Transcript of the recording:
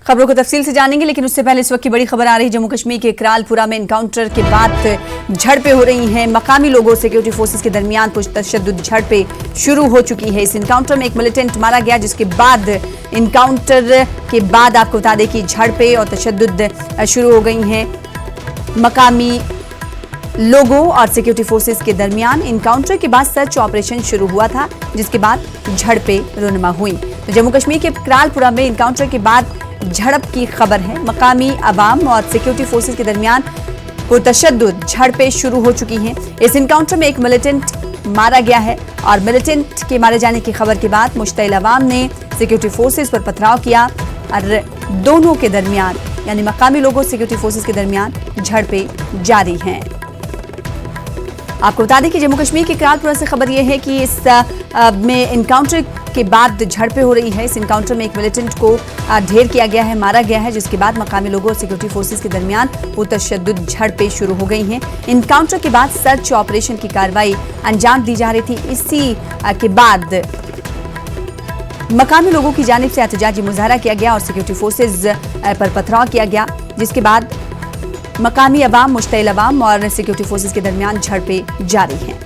खबरों को तफसील से जानेंगे, लेकिन उससे पहले इस वक्त की बड़ी खबर आ रही है। जम्मू कश्मीर के करालपुरा में एनकाउंटर के बाद झड़पें हो रही हैं। मकामी लोगों सिक्योरिटी फोर्सेस के दरमियान पुरतशद्दुद झड़पें शुरू हो चुकी है। इस एनकाउंटर में एक मिलिटेंट मारा गया, जिसके बाद एनकाउंटर के बाद आपको बता दें कि झड़पें और तशद्दुद शुरू हो गई हैं मकामी लोगों और सिक्योरिटी फोर्सेस के दरमियान। एनकाउंटर के बाद सर्च ऑपरेशन शुरू हुआ था, जिसके बाद झड़पें रुनमा हुई। तो जम्मू कश्मीर के करालपुरा में एनकाउंटर के बाद झड़प की खबर है। मकामी अवाम और सिक्योरिटी फोर्सेस के दरमियान पुरतशद्दुद झड़पें शुरू हो चुकी हैं। इस एनकाउंटर में एक मिलिटेंट मारा गया है और मिलिटेंट के मारे जाने की खबर के बाद मुश्तइल अवाम ने सिक्योरिटी फोर्सेस पर पथराव किया और दोनों के दरमियान यानी मकामी लोगों सिक्योरिटी फोर्सेस के दरमियान झड़पें जारी हैं। आपको बता दें कि जम्मू कश्मीर के करालपुरा से खबर यह है कि इस में एनकाउंटर के बाद झड़पें हो रही है। इस एनकाउंटर में एक मिलिटेंट को ढेर किया गया है, मारा गया है, जिसके बाद मकामी लोगों और सिक्योरिटी फोर्सेस के दरमियान पुरतशद्दुद झड़पें शुरू हो गई हैं। एनकाउंटर के बाद सर्च ऑपरेशन की कार्रवाई अंजाम दी जा रही थी। इसी के बाद मकामी लोगों की जानिब से एहतजाजी मुजाहरा किया गया और सिक्योरिटी फोर्सेज पर पथराव किया गया, जिसके बाद मकामी अवाम, मुश्तइल अवाम और सिक्योरिटी फोर्सेस के दरमियान झड़पें जारी हैं।